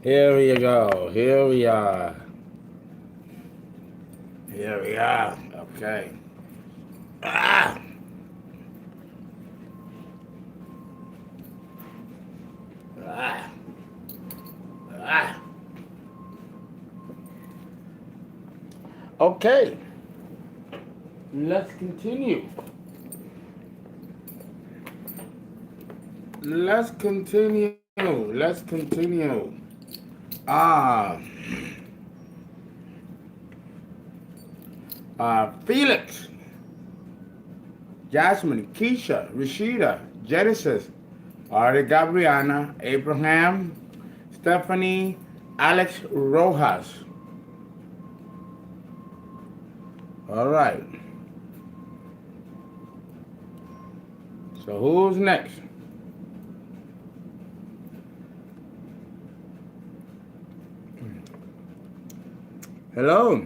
Here we go. Here we are. Here we are. Okay. Ah! Ah! Ah! Okay. Let's continue. Let's continue. Let's continue. Ah. Felix, Jasmine, Keisha, Rashida, Genesis, Ari Gabriana, Abraham, Stephanie, Alex Rojas. All right. So who's next? Hello.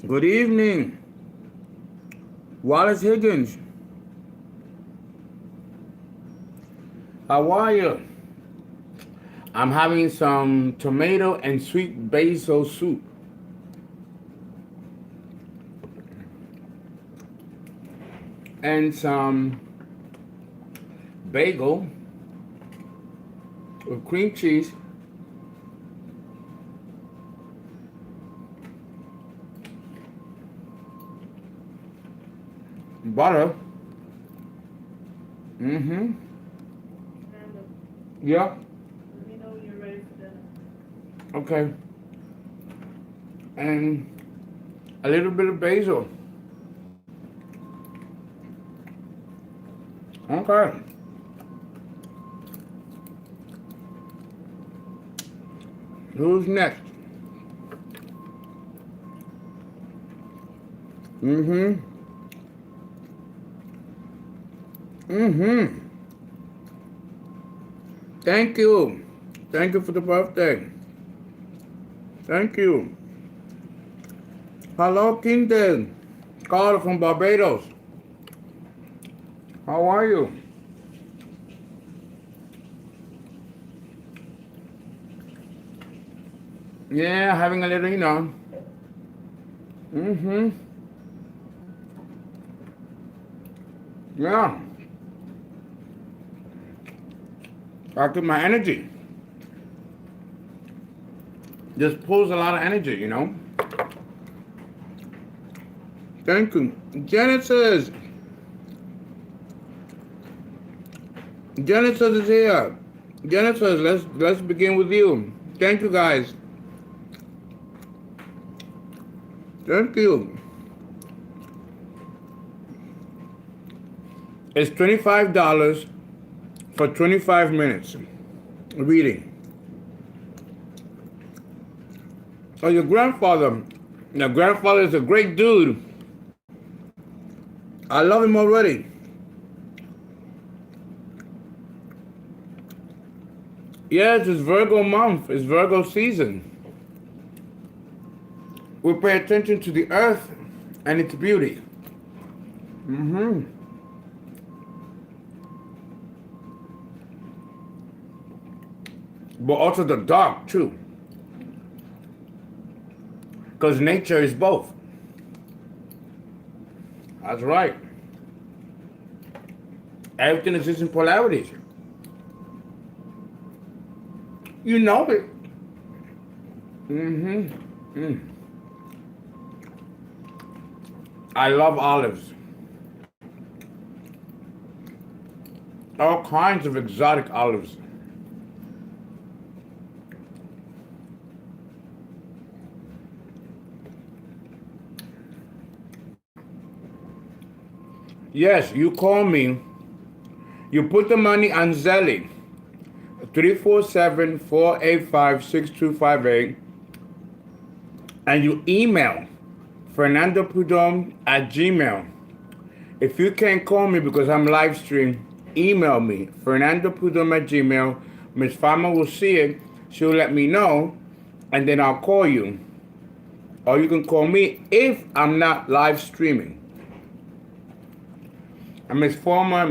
Good evening. Wallace Higgins. How are you? I'm having some tomato and sweet basil soup. And some bagel with cream cheese, butter. Mm-hmm. Fernando, Yeah. let me know when you're ready for dinner. Okay. And a little bit of basil. Okay. Who's next? Mm-hmm. Mm-hmm. Thank you. Thank you for the birthday. Thank you. Hello, Quintel. Carl from Barbados. How are you? Yeah, having a little, Mm-hmm. Yeah. I get my energy. Just pulls a lot of energy. Thank you. Genesis. Genesis is here. Genesis, let's begin with you. Thank you guys. Thank you. It's $25 for 25 minutes reading. Oh, your grandfather. Your grandfather is a great dude. I love him already. Yes, it's Virgo month. It's Virgo season. We pay attention to the earth and its beauty. Mm-hmm. But also the dark too. Because nature is both. That's right. Everything exists in polarities. You know it. Mm-hmm. Mm. I love olives. All kinds of exotic olives. Yes, you call me. You put the money on Zelly. 347-485-6258. And you email fernandoprudhomme at Gmail. If you can't call me because I'm live stream, email me fernandoprudhomme at Gmail. Miss Fama will see it. She'll let me know, and then I'll call you. Or you can call me if I'm not live streaming. And Miss Farmer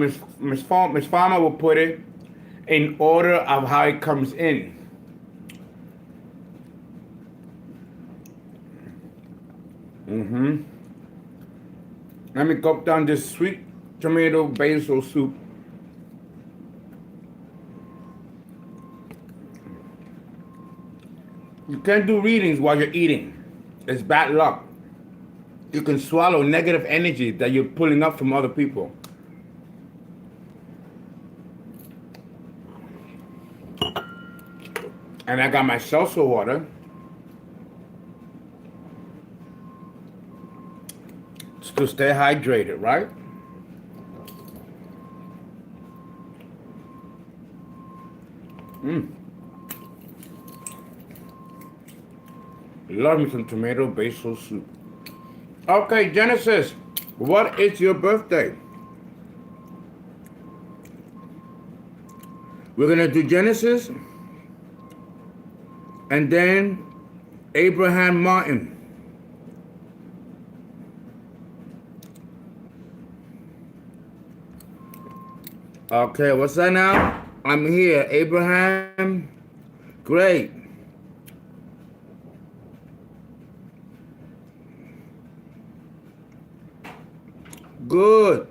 will put it in order of how it comes in. Let me gulp down this sweet tomato basil soup. You can't do readings while you're eating. It's bad luck. You can swallow negative energy that you're pulling up from other people. And I got my salsa water to stay hydrated, right? Love me some tomato basil soup. Okay, Genesis, what is your birthday? We're gonna do Genesis and then Abraham Martin. Okay, what's that now? I'm here, Abraham. Great. Good.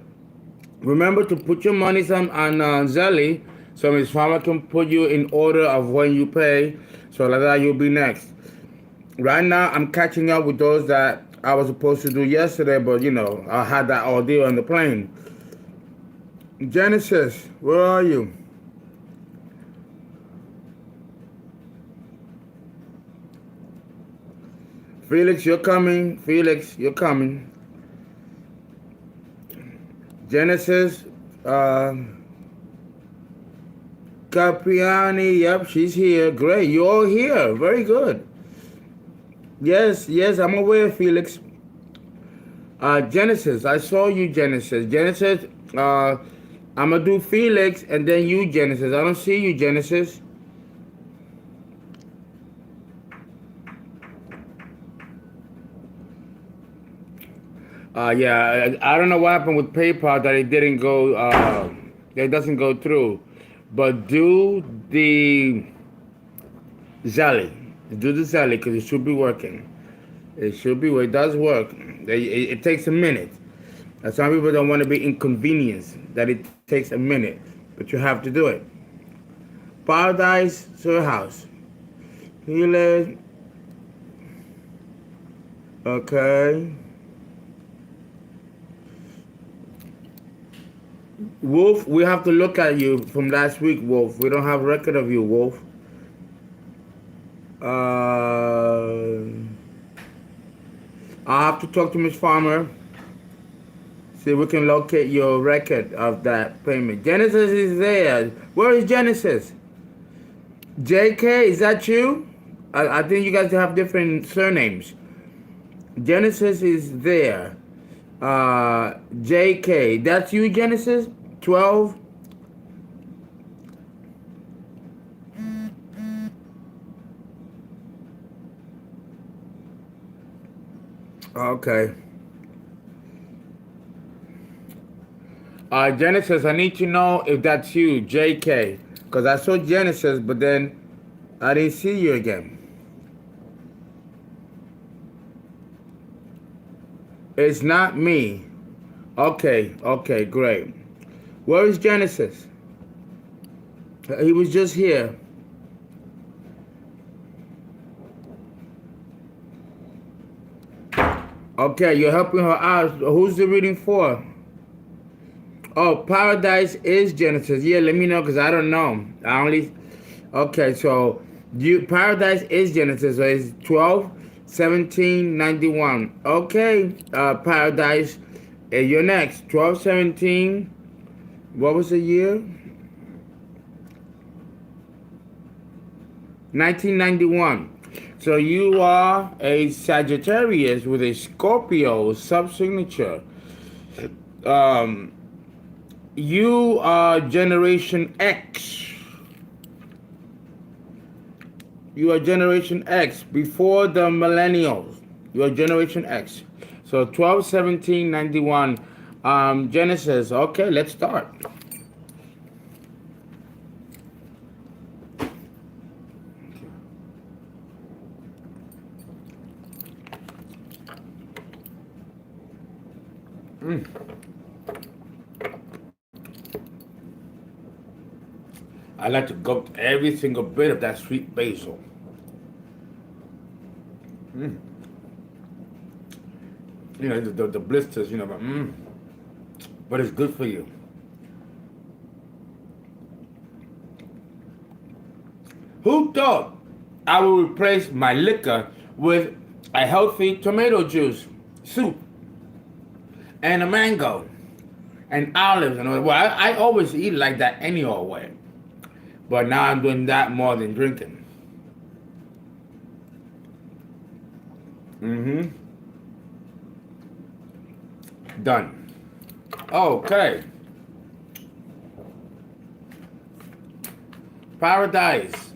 Remember to put your money on Zelly so Miss Farmer can put you in order of when you pay. So like that you'll be next. Right now I'm catching up with those that I was supposed to do yesterday, but you know, I had that ordeal on the plane. Genesis, where are you? Felix, you're coming. Felix, you're coming. Genesis, Capriani, yep, she's here. Great, you're all here. Very good. Yes, I'm aware, Felix. Genesis, I saw you, Genesis. Genesis, I'm gonna do Felix and then you, Genesis. I don't see you, Genesis. Yeah, I don't know what happened with PayPal that it didn't go, it doesn't go through. But do the Zelly. Do the Zelly because it should be working. It should be, it does work. It takes a minute. Some people don't want to be inconvenienced that it takes a minute, but you have to do it. Paradise to your house. Healer. Okay. Wolf, we have to look at you from last week, Wolf. We don't have record of you, Wolf. I'll have to talk to Miss Farmer. See if we can locate your record of that payment. Genesis is there. Where is Genesis? JK, is that you? I think you guys have different surnames. Genesis is there. JK, that's you, Genesis? 12? Okay. Genesis, I need to know if that's you, JK. Because I saw Genesis, but then I didn't see you again. It's not me. Okay, great. Where is Genesis? He was just here. Okay, you're helping her out. Who's the reading for? Oh, Paradise is Genesis. Yeah, let me know because I don't know. Okay, so Paradise is Genesis. So it's 12, 17, 91. Okay, Paradise, you're next. 12, 17. What was the year? 1991. So you are a Sagittarius with a Scorpio subsignature. You are Generation X. You are Generation X before the millennials. You are Generation X. So 12, 17, 91. Genesis. Okay, let's start. I like to gulp every single bit of that sweet basil. You know, the blisters, you know, but it's good for you. Who thought I would replace my liquor with a healthy tomato juice, soup, and a mango, and olives and all that? Well, I always eat like that any old way. But now I'm doing that more than drinking. Mm-hmm. Done. Okay. Paradise.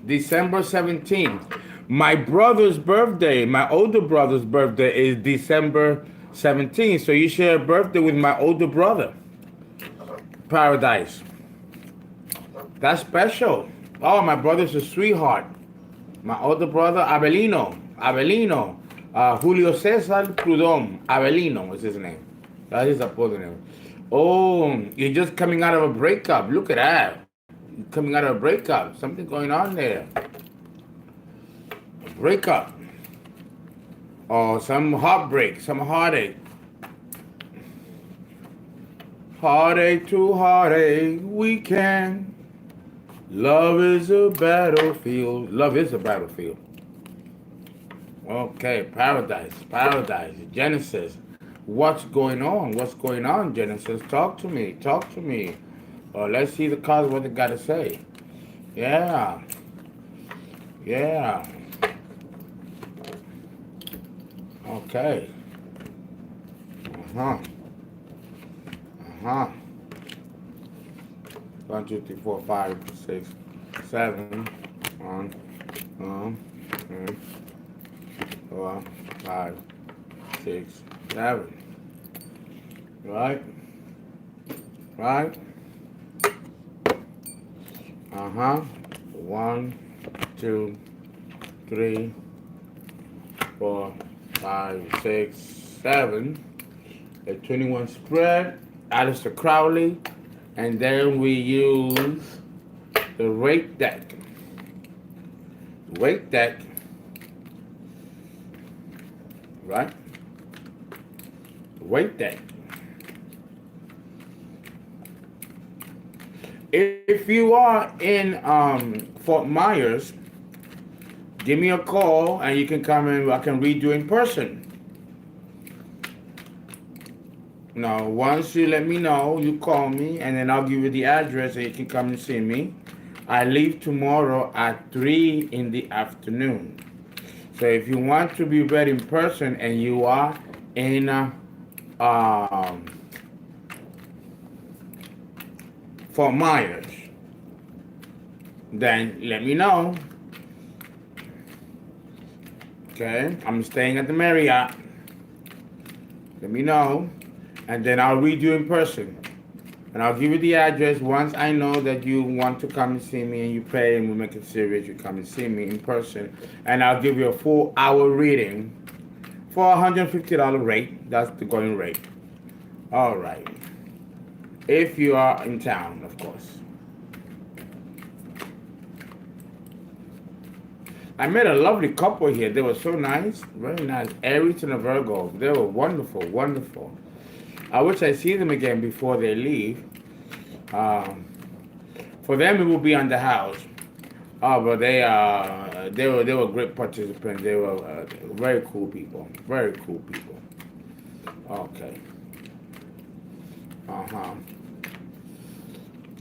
December 17th. My brother's birthday, my older brother's birthday is December 17th. So you share a birthday with my older brother. Paradise. That's special. Oh, my brother's a sweetheart. My older brother, Abelino. Julio Cesar Prudhomme. Abelino is his name. That is a brother name. Oh, you're just coming out of a breakup. Look at that. You're coming out of a breakup. Something going on there. Breakup. Or some heartbreak, some heartache. Heartache to heartache, we can. Love is a battlefield. Love is a battlefield. Okay, paradise, Genesis. What's going on? What's going on, Genesis? Talk to me. Talk to me. Let's see the cards, what they got to say. Yeah. Yeah. Okay. Uh-huh. Uh-huh. 1, 2, 3, 4, 5, 6, 7. 3, 4, 5, 6, 7. Right? Right? Uh-huh. 1, 2, 3, 4, 5, 6, 7. A 21 spread. Aleister Crowley. And then we use the rate deck. Rate deck. Right? Rate deck. If you are in Fort Myers, give me a call and you can come and I can read you in person. Now, once you let me know, you call me and then I'll give you the address and you can come and see me. I leave tomorrow at 3 in the afternoon. So if you want to be read in person and you are in Fort Myers, then let me know. Okay, I'm staying at the Marriott. Let me know, and then I'll read you in person. And I'll give you the address once I know that you want to come and see me and you pay and we make it serious. You come and see me in person. And I'll give you a full hour reading for $150 rate. That's the going rate. All right. If you are in town, of course. I met a lovely couple here. They were so nice. Very nice. Aries and a Virgo. They were wonderful, wonderful. I wish I see them again before they leave. For them, it will be on the house. But they were great participants. They were very cool people. Very cool people. Okay.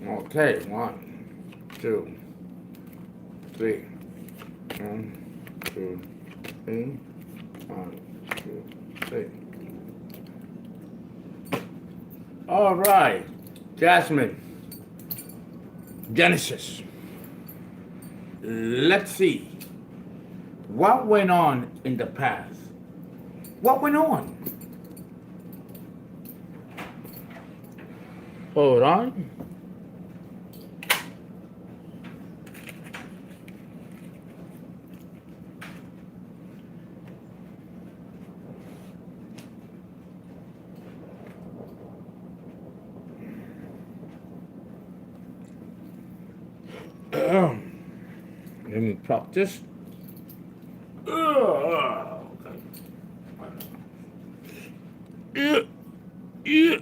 Okay. 1, 2, 3. 1, 2, 3. 1, 2, 3. All right, Jasmine. Genesis. Let's see. What went on in the past? What went on? Hold on. Let me prop this. Yeah, yeah.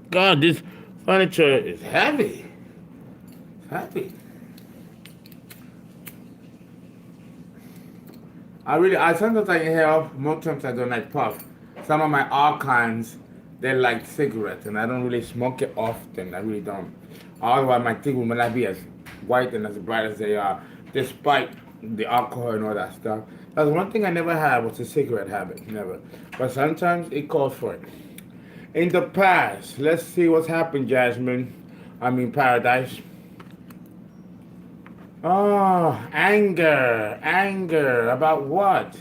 God, this furniture is heavy. It's heavy. I sometimes I inhale, most times I don't like puff. Some of my archives, they like cigarettes, and I don't really smoke it often. I really don't. Otherwise, my teeth will not be as white and as bright as they are, despite the alcohol and all that stuff. That's one thing I never had was a cigarette habit, never. But sometimes it calls for it. In the past, let's see what's happened, Jasmine. I mean, Paradise. Oh, anger, anger. About what?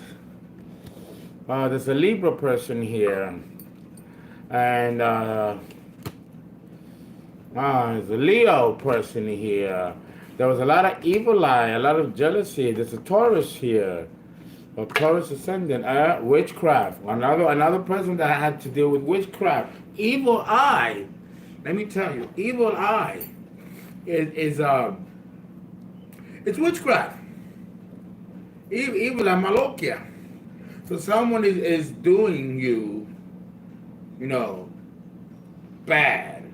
There's a Libra person here, and there's a Leo person here. There was a lot of evil eye, a lot of jealousy. There's a Taurus here, a Taurus ascendant, witchcraft. Another person that had to deal with witchcraft. Evil eye. Let me tell you, evil eye is it's witchcraft. Evil and malokia. So someone is doing you, bad.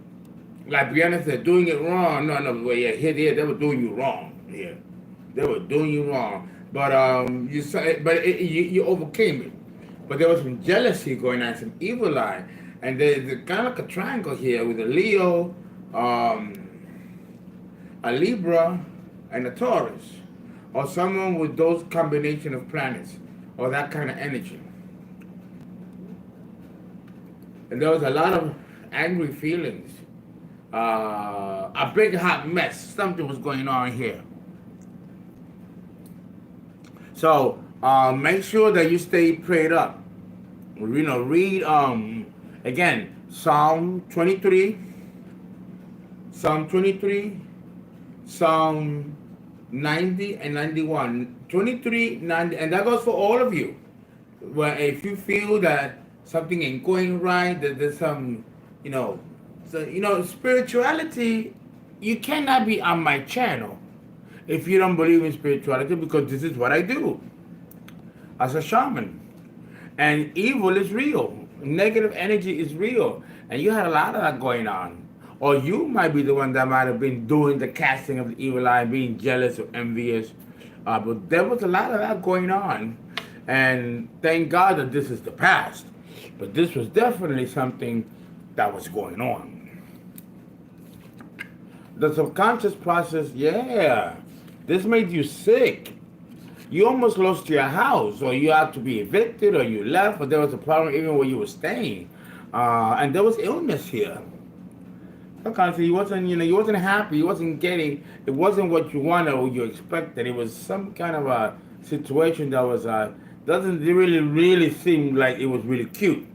Like Brianna said, doing it wrong. No, here, they were doing you wrong. Yeah, they were doing you wrong. But you overcame it. But there was some jealousy going on, some evil eye, and there's kind of like a triangle here with a Leo, a Libra, and a Taurus, or someone with those combination of planets, or that kind of energy. And there was a lot of angry feelings, a big hot mess. Something was going on here. So make sure that you stay prayed up. Read again Psalm 23, Psalm 23, Psalm 90 and 91. 23, 90, and that goes for all of you. Well, if you feel that something ain't going right, that there's some, spirituality, you cannot be on my channel if you don't believe in spirituality, because this is what I do as a shaman. And evil is real. Negative energy is real. And you had a lot of that going on. Or you might be the one that might have been doing the casting of the evil eye, being jealous or envious. But there was a lot of that going on. And thank God that this is the past. But this was definitely something that was going on. The subconscious process, this made you sick. You almost lost your house, or you had to be evicted, or you left, or there was a problem even where you were staying. And there was illness here. Sometimes you wasn't happy, you wasn't getting, it wasn't what you wanted or you expected. It was some kind of a situation that was, doesn't really seem like it was really cute.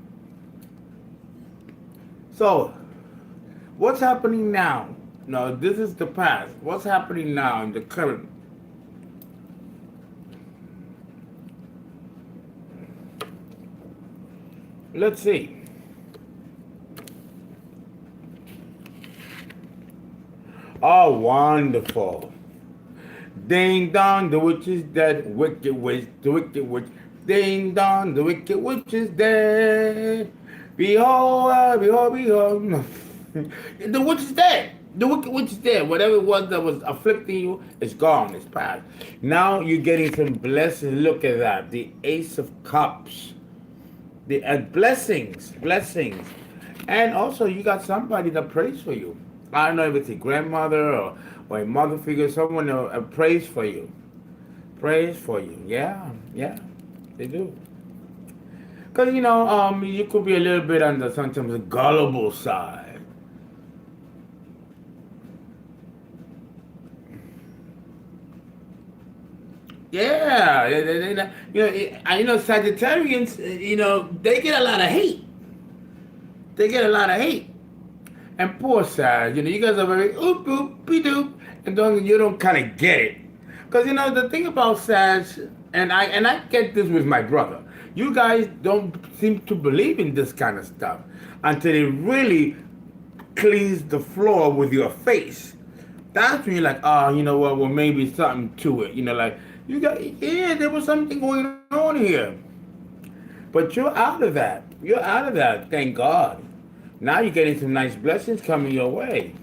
So, what's happening now? No, this is the past. What's happening now in the current? Let's see. Oh, wonderful. Ding dong, the witch is dead. Wicked witch, the wicked witch. Ding dong, the wicked witch is dead. Behold, behold, behold. The witch is dead. The wicked witch is dead. Whatever it was that was afflicting you, it's gone. It's past. Now you're getting some blessings. Look at that. The Ace of Cups. The blessings. And also you got somebody that prays for you. I don't know if it's a grandmother or a mother figure, someone prays for you. Prays for you. Yeah, they do. Because, you could be a little bit on the sometimes the gullible side. Yeah, Sagittarians, they get a lot of hate. And poor Sag, you guys are very oop oop be doop, and you don't kind of get it, because the thing about Sag, and I get this with my brother. You guys don't seem to believe in this kind of stuff until it really cleans the floor with your face, That's when you're like, oh, you know what? Well, maybe something to it. Like you got, yeah, there was something going on here. But you're out of that. You're out of that. Thank God. Now you're getting some nice blessings coming your way.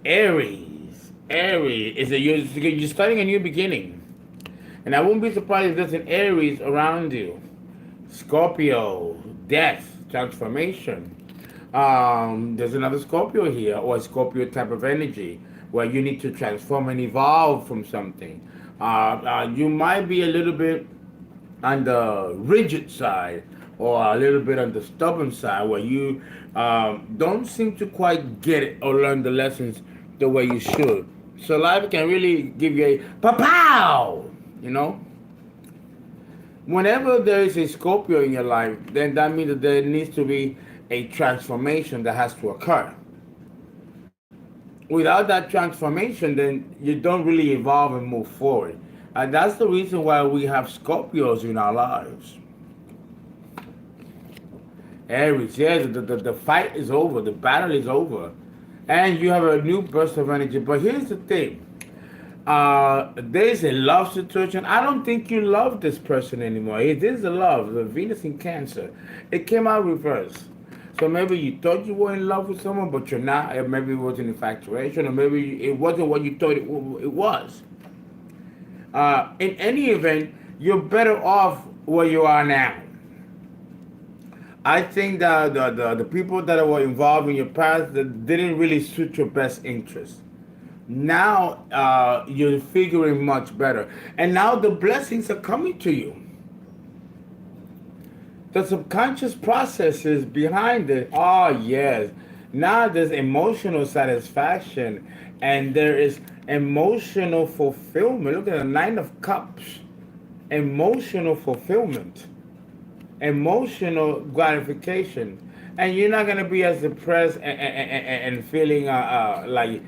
Aries. Aries is you're starting a new beginning. And I wouldn't be surprised if there's an Aries around you. Scorpio, death, transformation. There's another Scorpio here, or a Scorpio type of energy, where you need to transform and evolve from something. You might be a little bit on the rigid side, or a little bit on the stubborn side, where you don't seem to quite get it or learn the lessons the way you should. So life can really give you a pow, you know. Whenever there is a Scorpio in your life, then that means that there needs to be a transformation that has to occur. Without that transformation, then you don't really evolve and move forward. And that's the reason why we have Scorpios in our lives. Aries, yes, the fight is over, the battle is over, and you have a new burst of energy. But here's the thing, there's a love situation. I don't think you love this person anymore. It is a love, the Venus in Cancer. It came out reverse. So maybe you thought you were in love with someone, but you're not. Maybe it was an infatuation, or maybe it wasn't what you thought it was. In any event, you're better off where you are now. I think that the people that were involved in your past that didn't really suit your best interest. Now you're figuring much better, and now the blessings are coming to you. The subconscious processes behind it. Oh yes, now there's emotional satisfaction, and there is emotional fulfillment. Look at the Nine of Cups. Emotional fulfillment, emotional gratification, and you're not gonna be as depressed and feeling like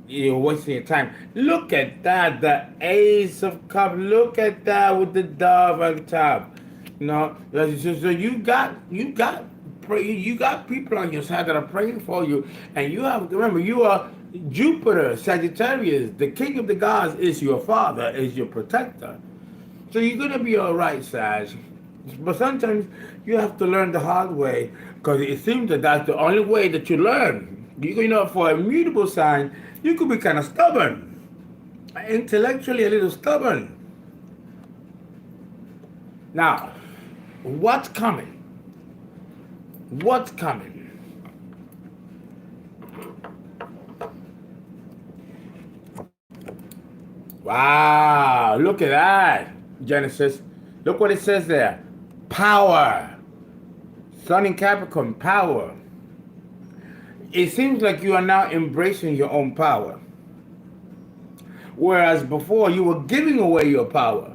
you're wasting your time. Look at that, the Ace of Cups. Look at that with the dove on top. So you got people on your side that are praying for you, and you have remember you are Jupiter, Sagittarius. The king of the gods is your father, is your protector. So you're gonna be all right, Sag. But sometimes you have to learn the hard way, because it seems that that's the only way that you learn. For a mutable sign, you could be kind of stubborn, intellectually a little stubborn. Now, what's coming? What's coming? Wow, look at that, Genesis. Look what it says there. Power. Sun in Capricorn, power. It seems like you are now embracing your own power. Whereas before you were giving away your power.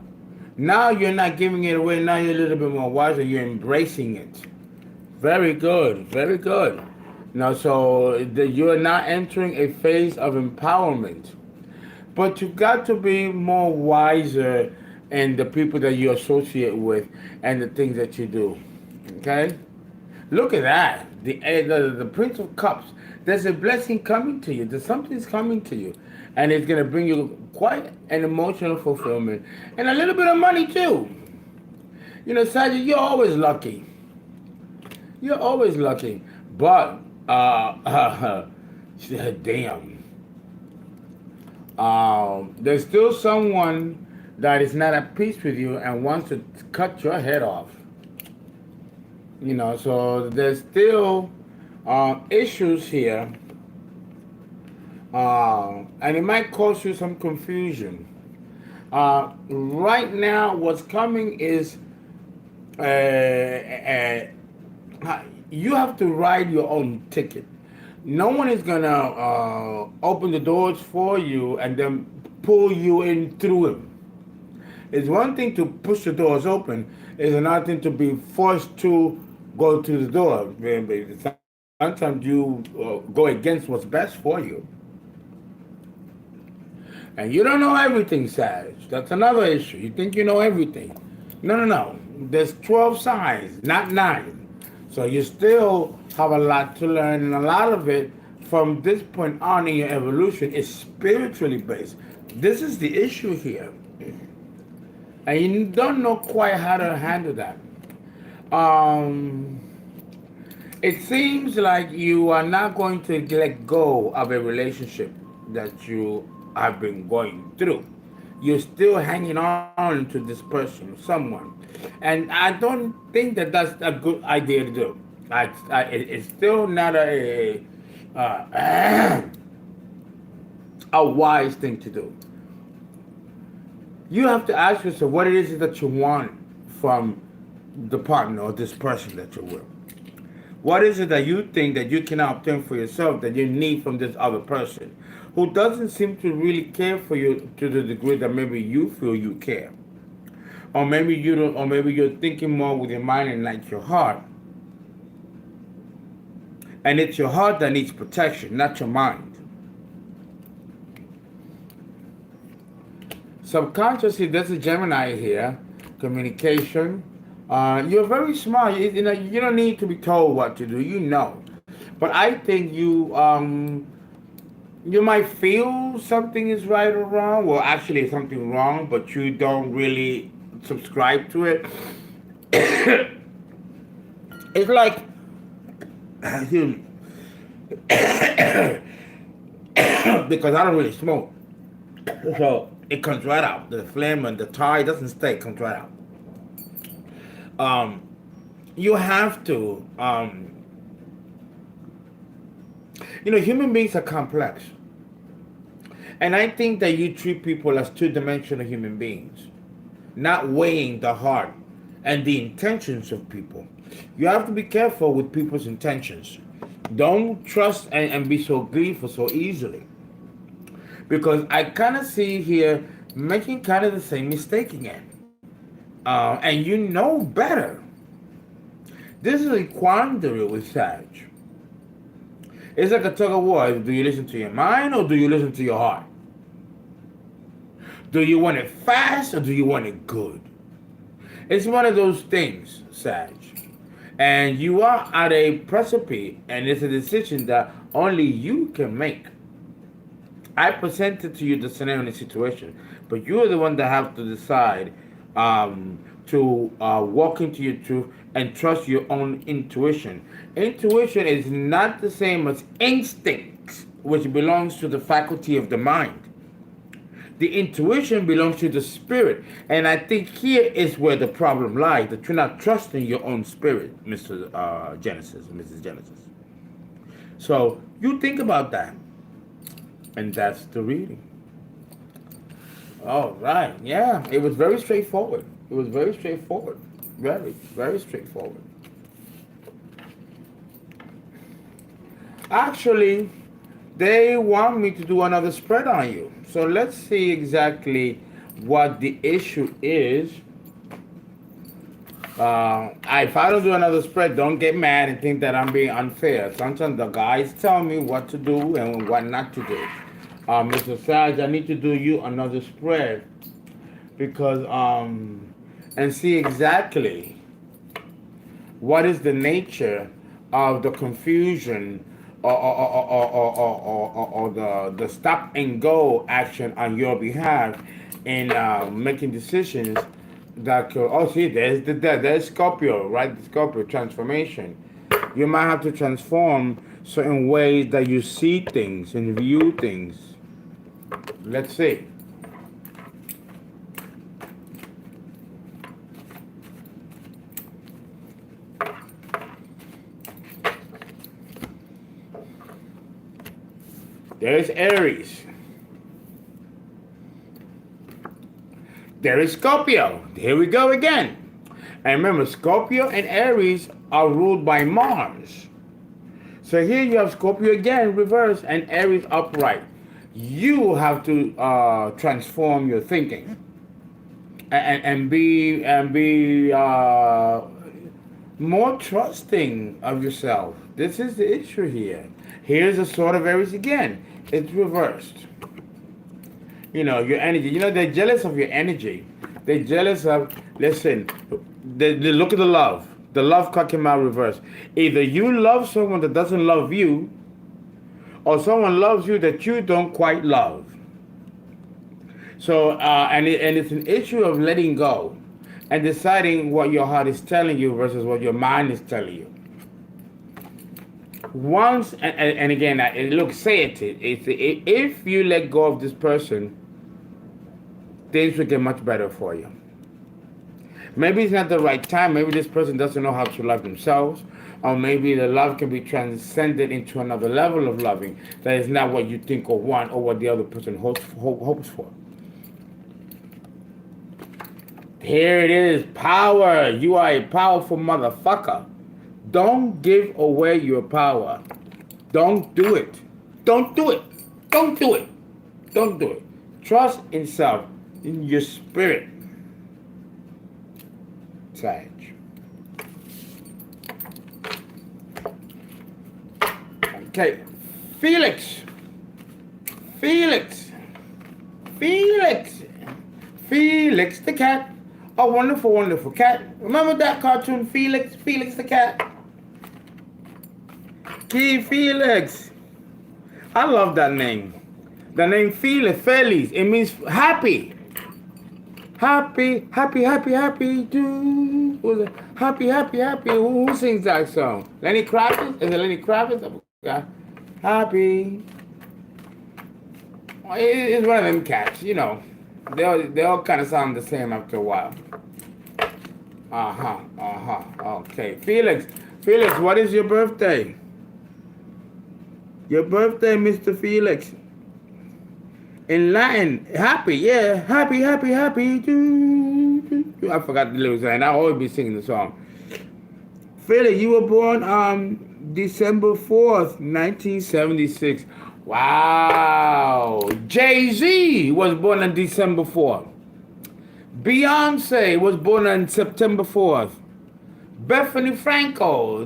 Now you're not giving it away. Now you're a little bit more wiser. You're embracing it. Very good. Very good. Now, so you're now entering a phase of empowerment. But you got to be more wiser in the people that you associate with and the things that you do. Okay? Look at that. The Prince of Cups. There's a blessing coming to you. There's something's coming to you. And it's going to bring you quite an emotional fulfillment. And a little bit of money too. Sajid, you're always lucky. You're always lucky. But, damn. There's still someone that is not at peace with you and wants to cut your head off. So there's still issues here, and it might cause you some confusion. Right now, what's coming is you have to ride your own ticket. No one is gonna open the doors for you and then pull you in through them. It's one thing to push the doors open. It's another thing to be forced to go through the door. Sometimes you go against what's best for you. And you don't know everything, Sag. That's another issue. You think you know everything. No. There's 12 signs, not 9. So you still have a lot to learn, and a lot of it from this point on in your evolution is spiritually based. This is the issue here. And you don't know quite how to handle that. Um, it seems like you are not going to let go of a relationship that you have been going through. You're still hanging on to this person, someone, and I don't think that that's a good idea to do. It's still not uh, a wise thing to do. You have to ask yourself what it is that you want from the partner or this person that you're with. What is it that you think that you cannot obtain for yourself that you need from this other person who doesn't seem to really care for you to the degree that maybe you feel you care? Or maybe you don't, or maybe you're thinking more with your mind and like your heart. And it's your heart that needs protection, not your mind. Subconsciously, there's a Gemini here, communication. You're very smart. You don't need to be told what to do. You know, but I think you might feel something is right or wrong. Well, actually, it's something wrong, but you don't really subscribe to it. It's like because I don't really smoke, so it comes right out. The phlegm and the tar, it doesn't stay. It comes right out. You have to, human beings are complex. And I think that you treat people as two-dimensional human beings, not weighing the heart and the intentions of people. You have to be careful with people's intentions. Don't trust and be so gleeful so easily. Because I kind of see here making kind of the same mistake again. And you know better. This is a quandary with Sag. It's like a tug of war. Do you listen to your mind or do you listen to your heart? Do you want it fast or do you want it good? It's one of those things, Sag. And you are at a precipice, and it's a decision that only you can make. I presented to you the scenario and the situation, but you're the one that have to decide to walk into your truth and trust your own intuition. Intuition is not the same as instinct, which belongs to the faculty of the mind. The intuition belongs to the spirit. And I think here is where the problem lies, that you're not trusting your own spirit, Mr. Genesis, Mrs. Genesis. So you think about that. And that's the reading. All right. Yeah, it was very straightforward. It was very straightforward. Very, very straightforward. Actually, they want me to do another spread on you. So let's see exactly what the issue is. If I don't do another spread, don't get mad and think that I'm being unfair. Sometimes the guys tell me what to do and what not to do. Mr. Sage, I need to do you another spread because and see exactly what is the nature of the confusion or the stop and go action on your behalf in making decisions that could, there's Scorpio, right? The Scorpio transformation. You might have to transform certain ways that you see things and view things. Let's see. There's Aries. There is Scorpio. Here we go again. And remember, Scorpio and Aries are ruled by Mars. So here you have Scorpio again, reverse, and Aries upright. You have to transform your thinking and be more trusting of yourself. This is the issue here. Here's the sword of Aries again. It's reversed. You know, your energy. You know, they're jealous of your energy. They're jealous of, listen, they look at the love. The love card came out reversed. Either you love someone that doesn't love you, or someone loves you that you don't quite love. So, and it's an issue of letting go and deciding what your heart is telling you versus what your mind is telling you. Once, and again, look, say it. If you let go of this person, things will get much better for you. Maybe it's not the right time. Maybe this person doesn't know how to love themselves. Or maybe the love can be transcended into another level of loving that is not what you think or want or what the other person hopes for. Here it is, power. You are a powerful motherfucker. Don't give away your power. Don't do it. Don't do it. Don't do it. Don't do it. Trust in self, in your spirit. Sage. Okay, Felix the cat. A wonderful, wonderful cat. Remember that cartoon, Felix the cat? Key Felix. I love that name. The name Felix, it means happy. Happy. Happy. Who sings that song? Lenny Kravitz? Is it Lenny Kravitz? Happy. It's one of them cats, you know. They all kind of sound the same after a while. Okay, Felix, what is your birthday? Your birthday, Mr. Felix. In Latin, happy, yeah, happy. I forgot the lyrics, and I'll always be singing the song. Felix, you were born December 4th, 1976. Wow. Jay-Z was born on December 4th. Beyonce was born on September 4th. Bethany Frankel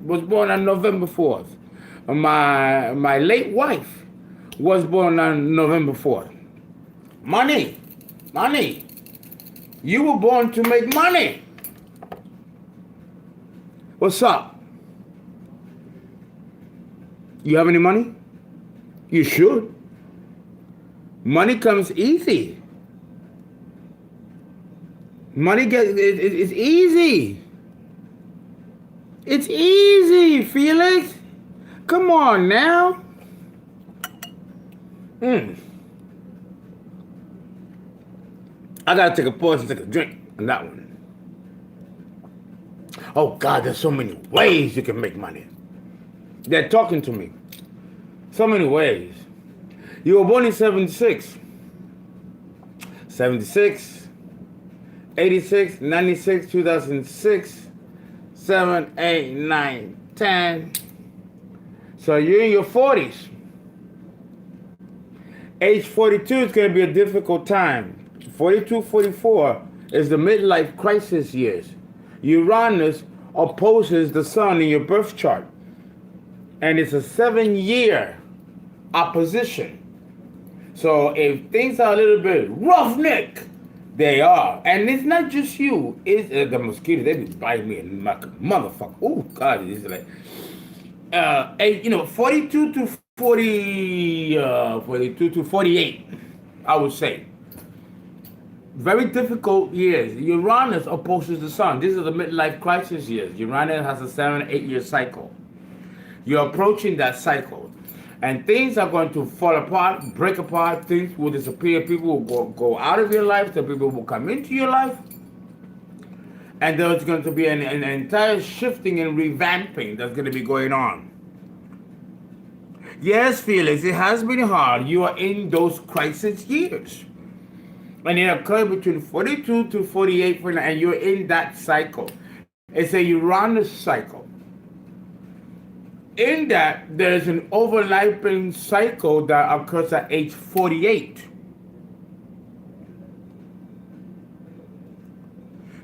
was born on November 4th. My late wife was born on November 4th. Money. You were born to make money. What's up? You have any money? You should. Money comes easy. It's easy. It's easy, Felix. Come on now. I gotta take a pause and take a drink on that one. Oh God, there's so many ways you can make money. They're talking to me. So many ways. You were born in 76. 76, 86, 96, 2006, 7, 8, 9, 10. So you're in your 40s. Age 42 is going to be a difficult time. 42, 44 is the midlife crisis years. Uranus opposes the sun in your birth chart. And it's a 7-year opposition. So if things are a little bit roughneck, they are. And it's not just you. It's the mosquitoes. They be biting me like a motherfucker. Oh, God. It's like, 42 to 48, I would say. Very difficult years. Uranus opposes the sun. These are the midlife crisis years. Uranus has a 7-8 year cycle. You're approaching that cycle. And things are going to fall apart, break apart. Things will disappear. People will go out of your life. Some people will come into your life. And there's going to be an entire shifting and revamping that's going to be going on. Yes, Felix, it has been hard. You are in those crisis years. And it occurred between 42 to 48, and you're in that cycle. It's a Uranus cycle. In that, there's an overlapping cycle that occurs at age 48.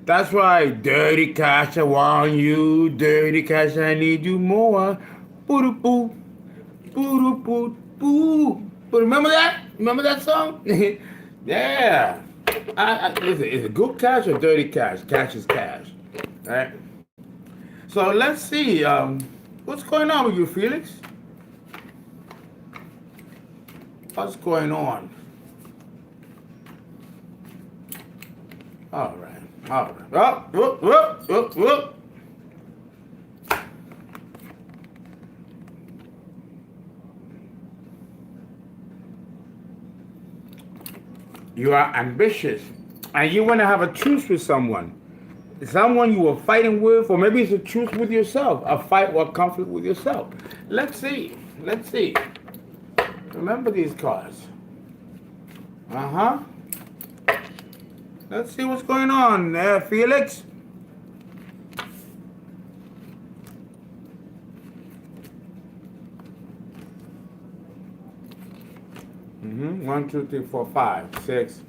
That's why, dirty cash, I want you. Dirty cash, I need you more. Boo-doo-boo. Boo-doo-boo. Boo. Remember that? Remember that song? Yeah. Is it good cash or dirty cash? Cash is cash. All right? So let's see. What's going on with you, Felix? What's going on? All right. All right. Oh, whoop, whoop, whoop, whoop. You are ambitious and you want to have a truce with someone. Someone you were fighting with, or maybe it's a truce with yourself, a fight or conflict with yourself. Let's see. Let's see. Remember these cards. Uh-huh. Let's see what's going on there, Felix. Mm-hmm. 1, 2, 3, 4, 5, 6,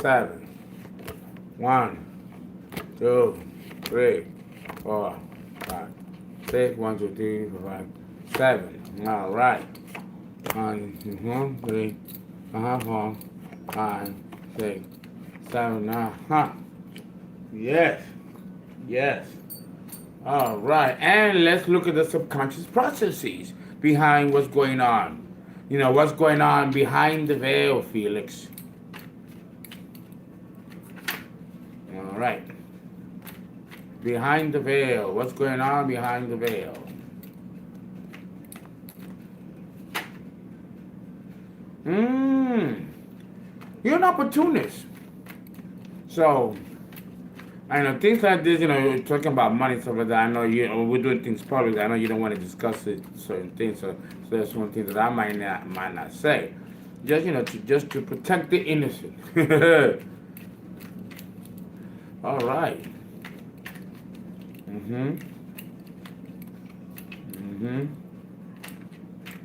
7. 1, 2, 3, 4, 5, 6. 1, 2, 3, 4, 5, 7. All right. 1, 2, 3, 4, 5, 6, 7. Yes. Yes. All right. And let's look at the subconscious processes behind what's going on. You know, what's going on behind the veil, Felix. All right. Behind the veil. What's going on behind the veil? You're an opportunist. So, I know things like this, you know, you're talking about money, stuff like that. I know we're doing things public. I know you don't want to discuss it, certain things. So that's one thing that I might not say. Just, you know, to protect the innocent. All right.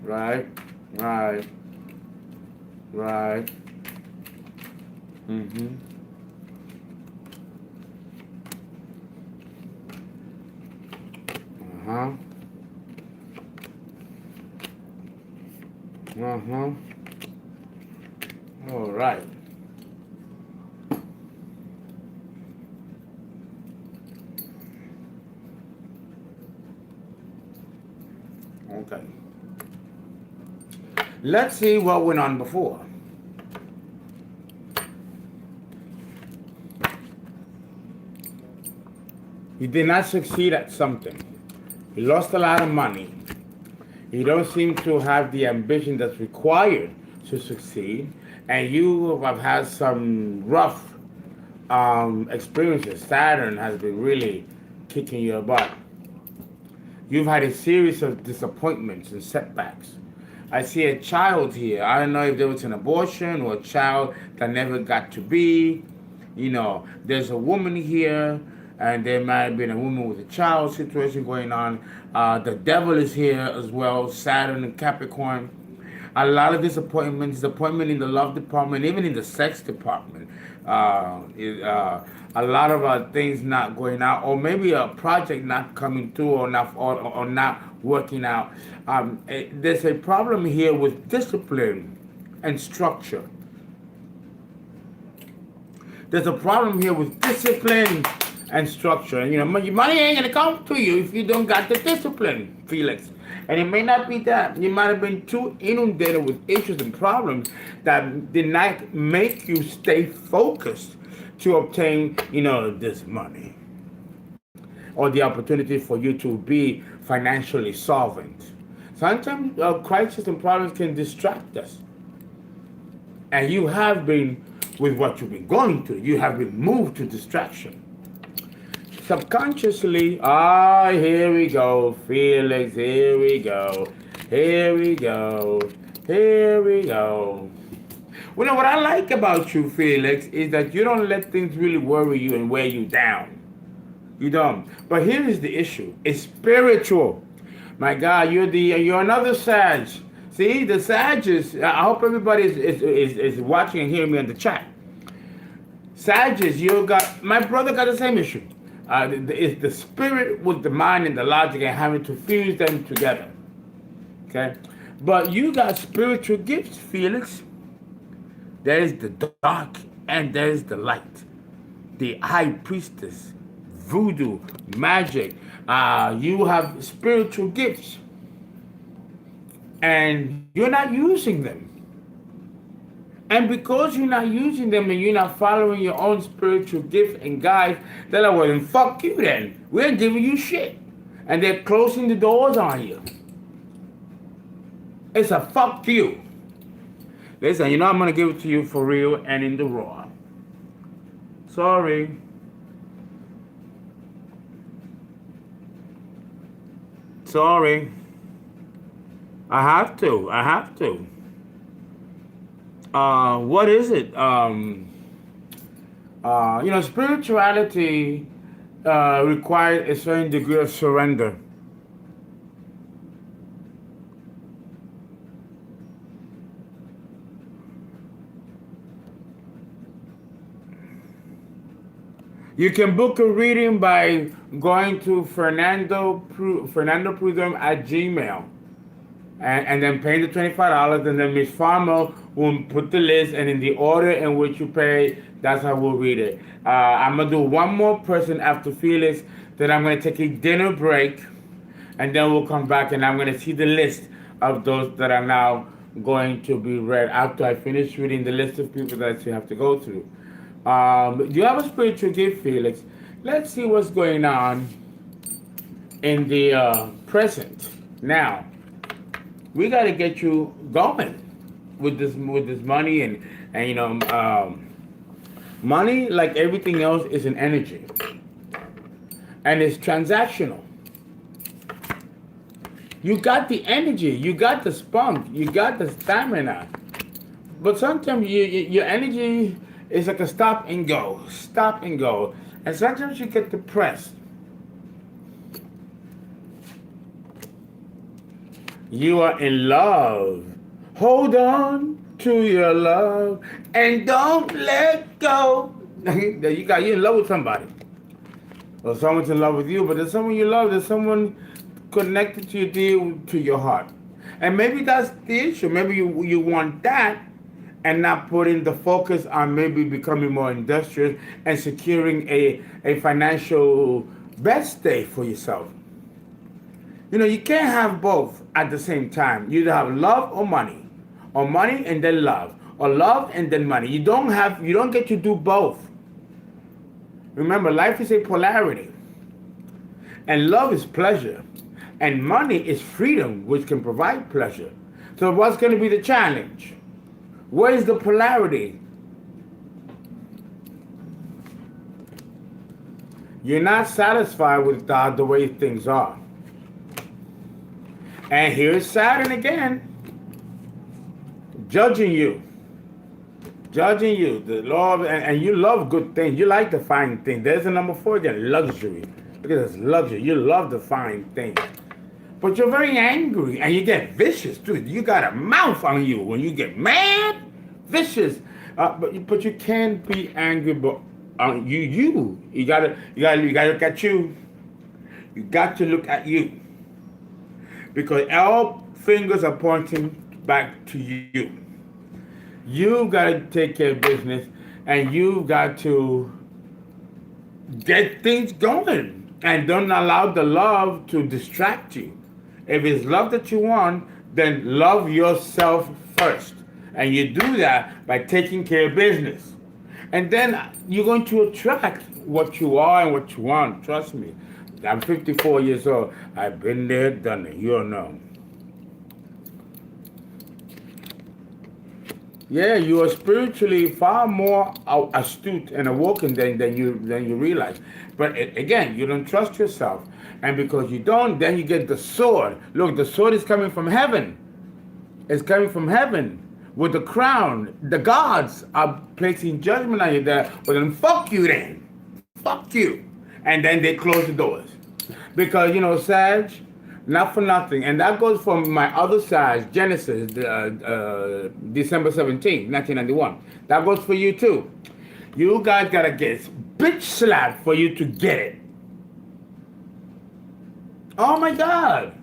Right. Right. Right. All right. Okay. Let's see what went on before. You did not succeed at something. You lost a lot of money. You don't seem to have the ambition that's required to succeed. And you have had some rough experiences. Saturn has been really kicking your butt. You've had a series of disappointments and setbacks. I see a child here. I don't know if there was an abortion or a child that never got to be. You know, there's a woman here, and there might have been a woman with a child situation going on. The devil is here as well, Saturn and Capricorn. A lot of disappointment in the love department, even in the sex department. A lot of things not going out, or maybe a project not coming through, or not working out. There's a problem here with discipline and structure. There's a problem here with discipline and structure. And, you know, money ain't gonna come to you if you don't got the discipline, Felix. And it may not be that. You might have been too inundated with issues and problems that did not make you stay focused to obtain, you know, this money. Or the opportunity for you to be financially solvent. Sometimes crises and problems can distract us. And you have been, with what you've been going through, you have been moved to distraction. Subconsciously, here we go, Felix, here we go, here we go, here we go. Well, what I like about you, Felix, is that you don't let things really worry you and weigh you down. You don't. But here is the issue. It's spiritual. My God, you're another Sag. See, the Sages, I hope everybody is watching and hearing me in the chat. Sages, my brother got the same issue. It's the spirit with the mind and the logic and having to fuse them together. Okay? But you got spiritual gifts, Felix. There is the dark and there is the light. The high priestess, voodoo, magic. You have spiritual gifts. And you're not using them. And because you're not using them and you're not following your own spiritual gift and guides, they're like, well, then fuck you then. We ain't giving you shit. And they're closing the doors on you. It's a fuck you. Listen, you know I'm going to give it to you for real and in the raw. Sorry. Sorry. I have to. What is it? Spirituality requires a certain degree of surrender. You can book a reading by going to Fernando Prudhomme at Gmail. And then paying the $25, and then Miss Farmer will put the list, and in the order in which you pay, that's how we'll read it. I'm gonna do one more person after Felix, then I'm gonna take a dinner break, and then we'll come back and I'm gonna see the list of those that are now going to be read after I finish reading the list of people that you have to go through. Do you have a spiritual gift, Felix? Let's see what's going on in the present now. We got to get you going with this money and money, like everything else, is an energy, and it's transactional. You got the energy, you got the spunk, you got the stamina, but sometimes your energy is like a stop and go, and sometimes you get depressed. You are in love. Hold on to your love and don't let go. You're in love with somebody. Or someone's in love with you, but there's someone you love, there's someone connected to you, to your heart. And maybe that's the issue. Maybe you want that and not putting the focus on maybe becoming more industrious and securing a financial best day for yourself. You can't have both at the same time. You either have love or money and then love, or love and then money. You don't get to do both. Remember, life is a polarity, and love is pleasure, and money is freedom, which can provide pleasure. So what's going to be the challenge? Where is the polarity? You're not satisfied with the way things are. And here's Saturn again, judging you. The law and you love good things. You like the fine things. There's a number 4 again, luxury. Look at this, luxury. You love the fine things. But you're very angry and you get vicious too. You got a mouth on you when you get mad, vicious. But you can't be angry, but you gotta look at you. You got to look at you. Because all fingers are pointing back to you. You got to take care of business, and you got to get things going. And don't allow the love to distract you. If it's love that you want, then love yourself first. And you do that by taking care of business. And then you're going to attract what you are and what you want. Trust me. I'm 54 years old. I've been there, done it. You don't know. Yeah, you are spiritually far more astute and awoken than you realize. But again, you don't trust yourself. And because you don't, then you get the sword. Look, the sword is coming from heaven. It's coming from heaven with the crown. The gods are placing judgment on you there. Well, then fuck you then. Fuck you. And then they close the doors. Because, Sag, not for nothing. And that goes from my other side, Genesis, December 17, 1991. That goes for you too. You guys gotta get bitch slapped for you to get it. Oh my God.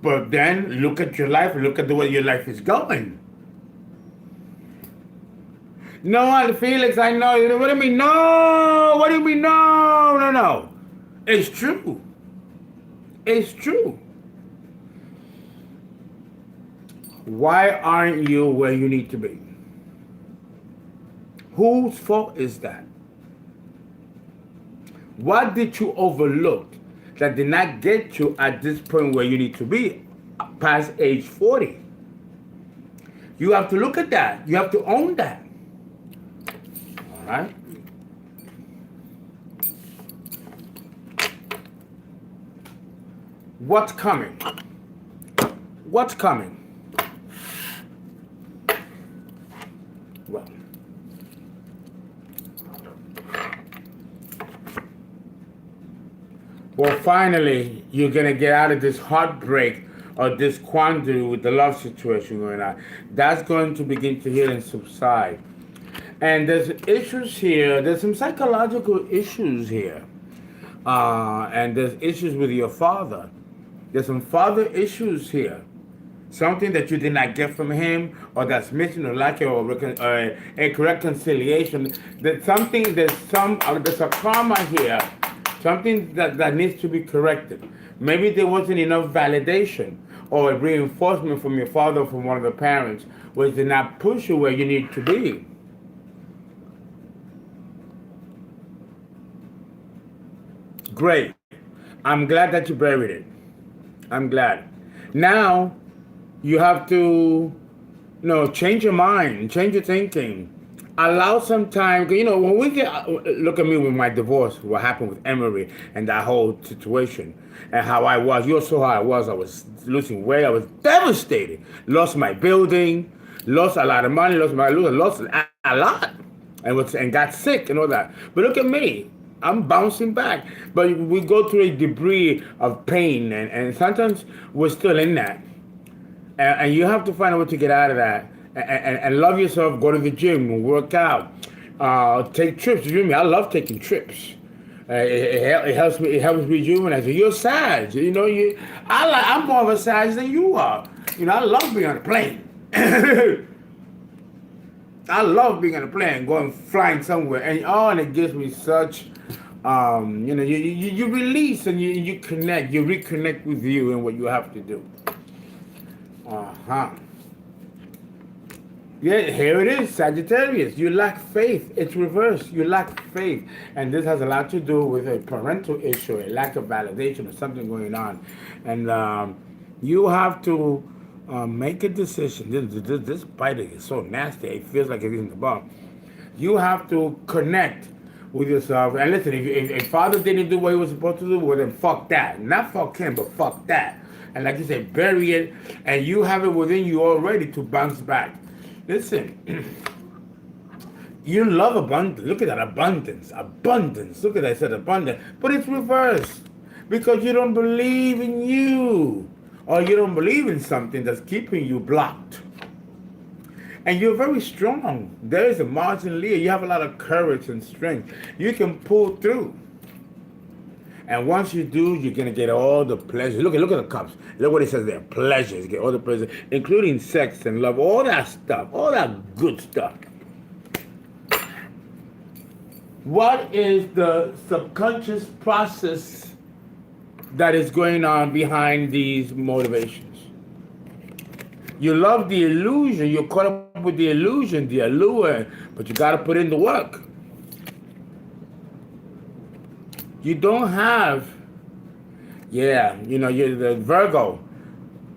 But then look at your life, look at the way your life is going. No, Felix, I know. What do you mean? No. What do you mean? No. It's true. It's true. Why aren't you where you need to be? Whose fault is that? What did you overlook that did not get you at this point where you need to be past age 40? You have to look at that. You have to own that. All right? What's coming? What's coming? Well, finally, you're going to get out of this heartbreak or this quandary with the love situation going on. That's going to begin to heal and subside. And there's issues here. There's some psychological issues here. And there's issues with your father. There's some father issues here. Something that you did not get from him, or that's missing, or lack of a reconciliation. There's a karma here. Something that needs to be corrected. Maybe there wasn't enough validation or reinforcement from your father or from one of the parents, which did not push you where you need to be. Great. I'm glad that you buried it. I'm glad. Now, you have to, change your mind, change your thinking. Allow some time. When we look at me with my divorce, what happened with Emery and that whole situation, and how I was. You saw how I was. I was losing weight. I was devastated. Lost my building. Lost a lot of money. Lost a lot, and got sick and all that. But look at me. I'm bouncing back. But we go through a debris of pain, and sometimes we're still in that. And you have to find a way to get out of that. And love yourself. Go to the gym, work out, take trips. You know me, I love taking trips. It helps me. It helps rejuvenate. You're Sag. I'm more of a Sag than you are. I love being on a plane. I love being on a plane, flying somewhere, and it gives me such. You release and you connect. You reconnect with you and what you have to do. Yeah, here it is, Sagittarius. You lack faith. It's reversed. You lack faith. And this has a lot to do with a parental issue, a lack of validation or something going on. And you have to make a decision. This biting is so nasty. It feels like it's in the bum. You have to connect with yourself. And listen, if father didn't do what he was supposed to do, well, then fuck that. Not fuck him, but fuck that. And like you said, bury it. And you have it within you already to bounce back. Listen, you love abundance. Look at that, abundance. Abundance. Look at that, I said abundance. But it's reversed. Because you don't believe in you. Or you don't believe in something that's keeping you blocked. And you're very strong. There is a margin Leo. You have a lot of courage and strength. You can pull through. And once you do, you're going to get all the pleasure. Look at the cups. Look what it says there. Pleasures. You get all the pleasure, including sex and love. All that stuff. All that good stuff. What is the subconscious process that is going on behind these motivations? You love the illusion. You're caught up with the illusion, the allure. But you got to put in the work. You don't have, you're the Virgo.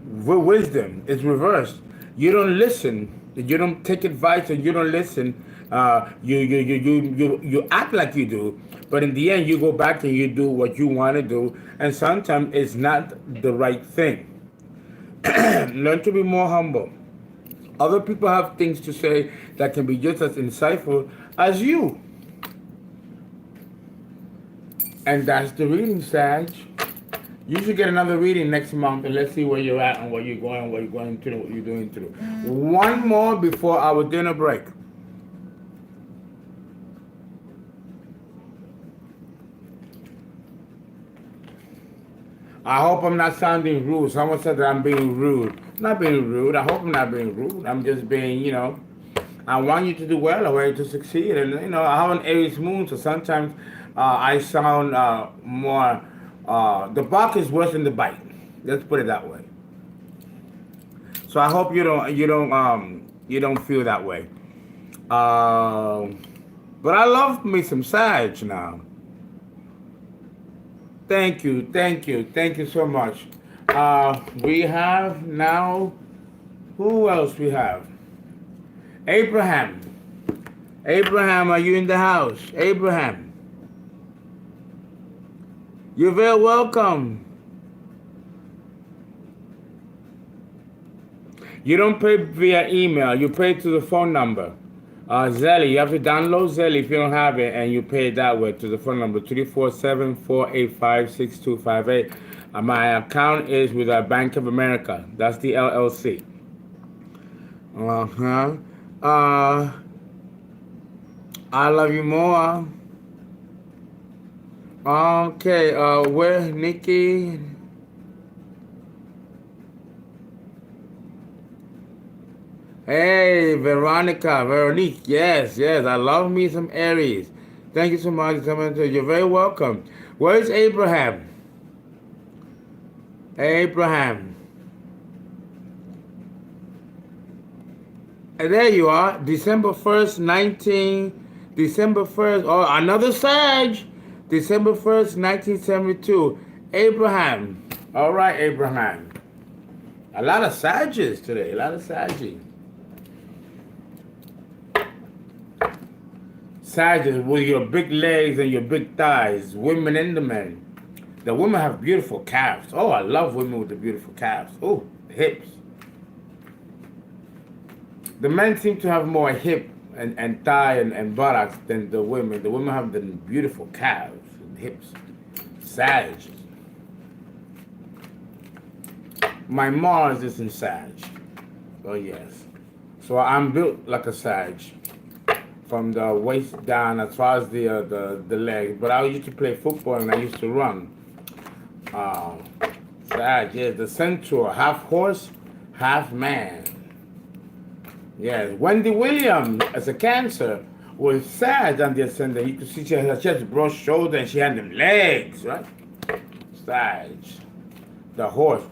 Wisdom is reversed. You don't listen. You don't take advice, and you don't listen. You act like you do, but in the end, you go back and you do what you want to do, and sometimes it's not the right thing. Learn to be more humble. Other people have things to say that can be just as insightful as you. And that's the reading, Sag. You should get another reading next month, and let's see where you're at and where you're going, what you're doing through. One more before our dinner break. I hope I'm not sounding rude. Someone said that I'm being rude. I'm not being rude. I hope I'm not being rude. I'm just being, I want you to do well. I want you to succeed. And, I have an Aries moon, so sometimes I sound more, the bark is worse than the bite. Let's put it that way. So I hope you don't feel that way. But I love me some Sag now. Thank you so much. We have now, who else we have? Abraham. Abraham, are you in the house? Abraham, you're very welcome. You don't pay via email, you pay to the phone number. Zelly, you have to download Zelly if you don't have it, and you pay it that way to the phone number 347-485-6258. My account is with Bank of America. That's the LLC. Uh-huh. Uh, I love you more. Okay, where, Nikki? Hey, Veronique, yes, I love me some Aries. Thank you so much. You're very welcome. Where's Abraham? Abraham. And there you are, December 1st, December 1st, oh, another Sag, December 1st, 1972. Abraham. All right, Abraham. A lot of Sages today, a lot of Sages. Sages with your big legs and your big thighs, women and the men. The women have beautiful calves. Oh, I love women with the beautiful calves. Oh, the hips. The men seem to have more hip and thigh and buttocks than the women. The women have the beautiful calves and hips. Sag. My Mars is in Sag. Oh, yes. So I'm built like a Sag. From the waist down as far as the legs. But I used to play football and I used to run. Sag, yeah, the centaur, half horse, half man. Yes, Wendy Williams as a Cancer was Sag on the ascendant. You could see she had a broad shoulder and she had them legs, right? Sag, the horse.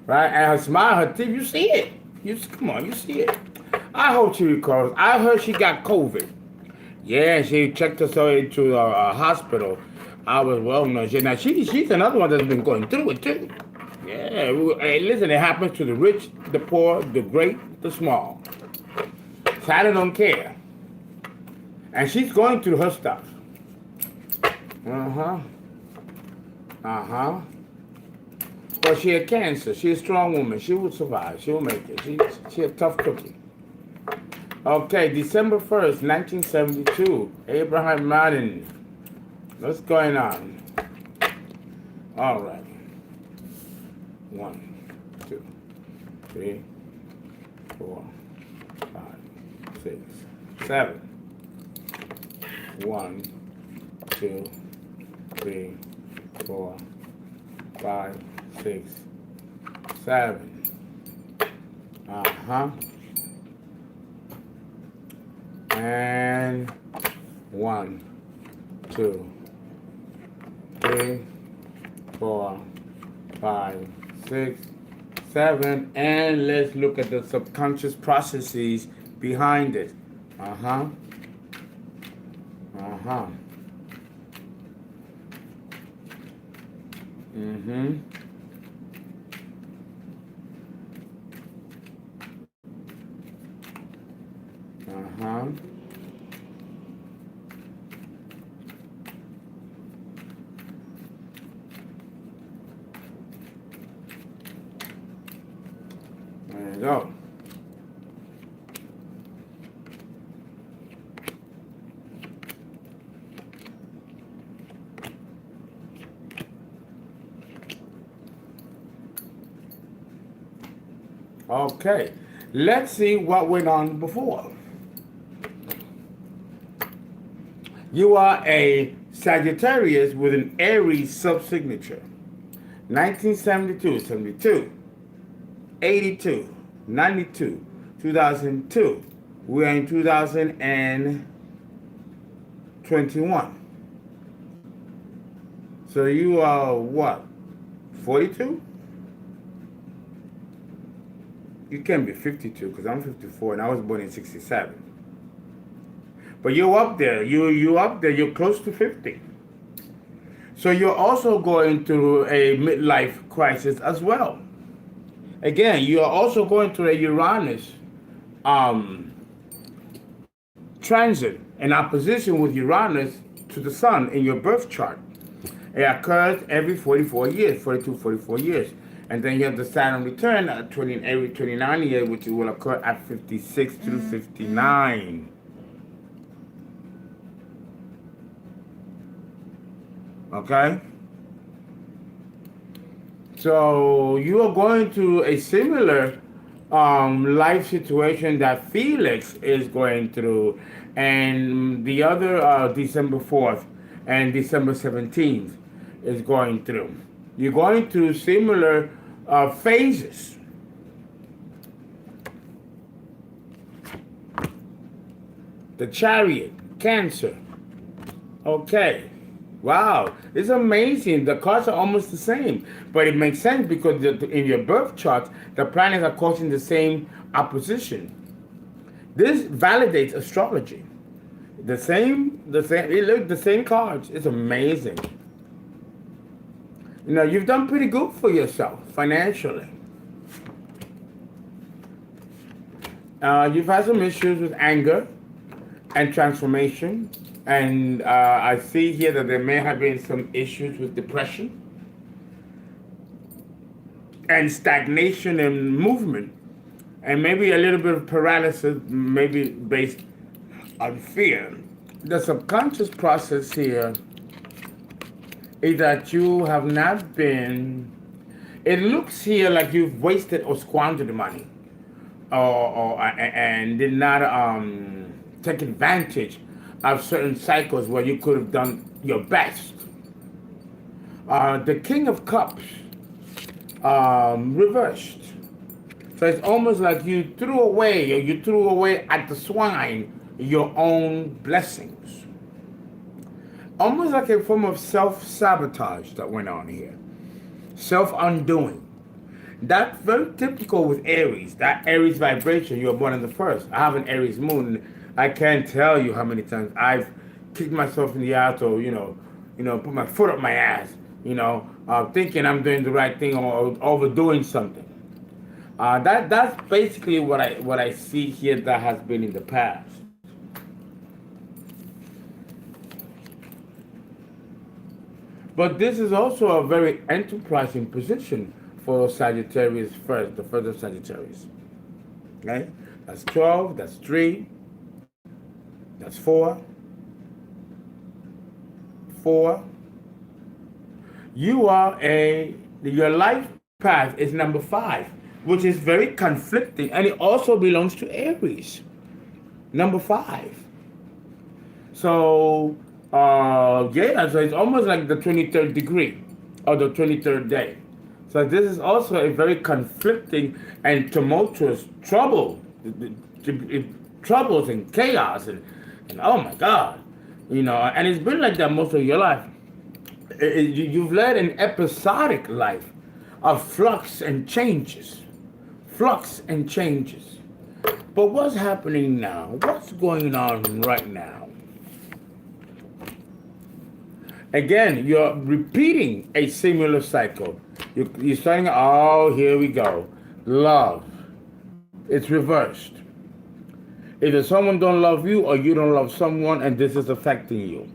Right, and her smile, her teeth, you see it. Come on, you see it. I hope she recovers. I heard she got COVID. Yeah, she checked herself into a hospital. I was well known. Now she's another one that's been going through it too. Yeah, hey, listen, it happens to the rich, the poor, the great, the small. Saturn don't care. And she's going through her stuff. But she had cancer. She's a strong woman. She will survive. She will make it. She's a tough cookie. Okay, December 1st, 1972. Abraham Martin. What's going on? All right. 1, 2, 3, 4, 5, 6, 7. 1, 2, 3, 4, 5, 6, 7. And 1, 2, 3, 4, 5, 6, 7. And let's look at the subconscious processes behind it. There you go. Okay, let's see what went on before. You are a Sagittarius with an Aries subsignature. 1972, 72, 82, 92, 2002. We are in 2021. So you are what? 42? You can't be 52 because I'm 54 and I was born in 67. But you're up there. You up there. You're close to 50. So you're also going through a midlife crisis as well. Again, you are also going through a Uranus um, transit in opposition with Uranus to the Sun in your birth chart. It occurs every 44 years, 42, 44 years. And then you have the Saturn return at every 29 years, which will occur at 56 through 59. Okay? So you are going through a similar life situation that Felix is going through, and the other December 4th and December 17th is going through. You're going through similar phases. The Chariot, Cancer. Okay. Wow, it's amazing. The cards are almost the same, but it makes sense because in your birth chart, the planets are causing the same opposition. This validates astrology. The same. Look, the same cards. It's amazing. You know, you've done pretty good for yourself financially. You've had some issues with anger and transformation. And I see here that there may have been some issues with depression and stagnation in movement, and maybe a little bit of paralysis, maybe based on fear. The subconscious process here is that you have not been, it looks here like you've wasted or squandered money and did not take advantage of certain cycles where you could have done your best. The King of Cups reversed. So it's almost like you threw away at the swine your own blessings. Almost like a form of self-sabotage that went on here. Self-undoing. That's very typical with Aries. That Aries vibration, you're born on the first. I have an Aries moon. I can't tell you how many times I've kicked myself in the ass or, put my foot up my ass, thinking I'm doing the right thing or overdoing something. That's basically what I see here that has been in the past. But this is also a very enterprising position for Sagittarius first, the first of Sagittarius. Okay? That's 12, that's 3. That's 4. 4. Your life path is number 5, which is very conflicting, and it also belongs to Aries. Number 5. So, so it's almost like the 23rd degree or the 23rd day. So this is also a very conflicting and tumultuous troubles and chaos and oh my God, and it's been like that most of your life. You've led an episodic life of flux and changes. But what's happening now? What's going on right now? Again, you're repeating a similar cycle. You're starting, here we go. Love. It's reversed. Either someone don't love you or you don't love someone, and this is affecting you.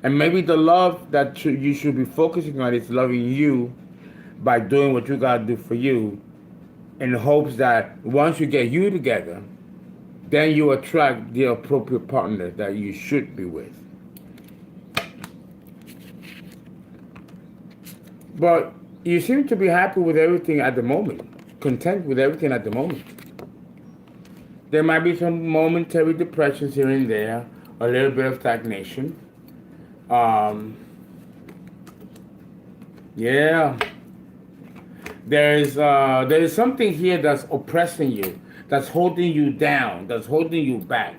And maybe the love that you should be focusing on is loving you by doing what you gotta do for you, in hopes that once you get you together, then you attract the appropriate partner that you should be with. But you seem to be happy with everything at the moment, content with everything at the moment. There might be some momentary depressions here and there, a little bit of stagnation. There is something here that's oppressing you, that's holding you down, that's holding you back.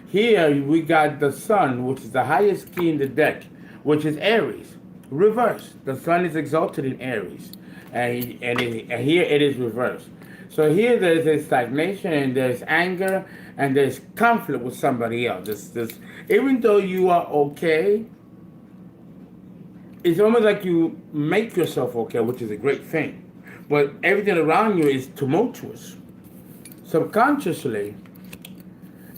Here we got the Sun, which is the highest key in the deck, which is Aries, reversed. The Sun is exalted in Aries, and here it is reversed. So here there's a stagnation and there's anger and there's conflict with somebody else. Even though you are okay, it's almost like you make yourself okay, which is a great thing. But everything around you is tumultuous. Subconsciously,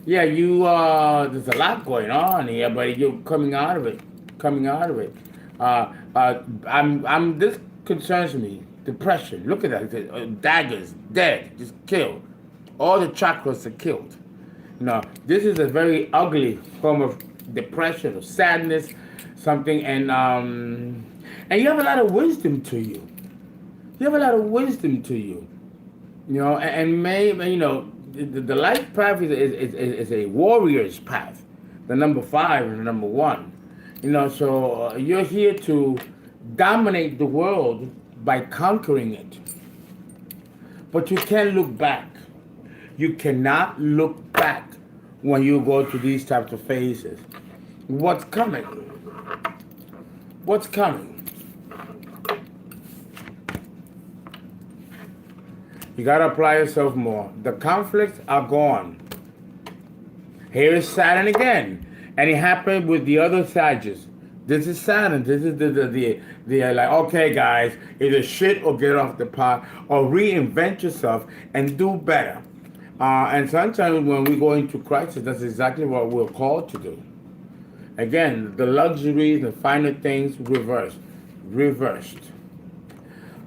yeah, there's a lot going on here, but you're coming out of it, coming out of it. This concerns me. Depression. Look at that. Daggers, dead, just killed. All the chakras are killed. This is a very ugly form of depression or sadness, something, and you have a lot of wisdom to you. You have a lot of wisdom to you. And maybe the life path is a warrior's path, the number 5 and the number 1. So you're here to dominate the world by conquering it. But you can't look back. You cannot look back when you go to these types of phases. What's coming? What's coming? You gotta apply yourself more. The conflicts are gone. Here is Saturn again, and it happened with the other Sagittarius. This is Saturn. This is the like, okay, guys, either shit or get off the pot, or reinvent yourself and do better. And sometimes when we go into crisis, that's exactly what we're called to do. Again, the luxuries, the finer things, reversed.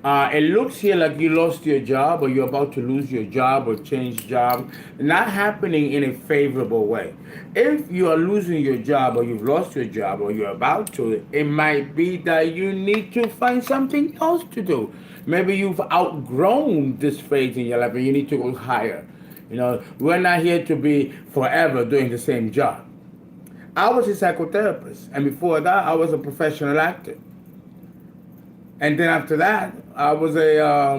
It looks here like you lost your job or you're about to lose your job or change job. Not happening in a favorable way. If you are losing your job or you've lost your job or you're about to, it might be that you need to find something else to do. Maybe you've outgrown this phase in your life and you need to go higher. We're not here to be forever doing the same job. I was a psychotherapist, and before that, I was a professional actor. And then after that, I was a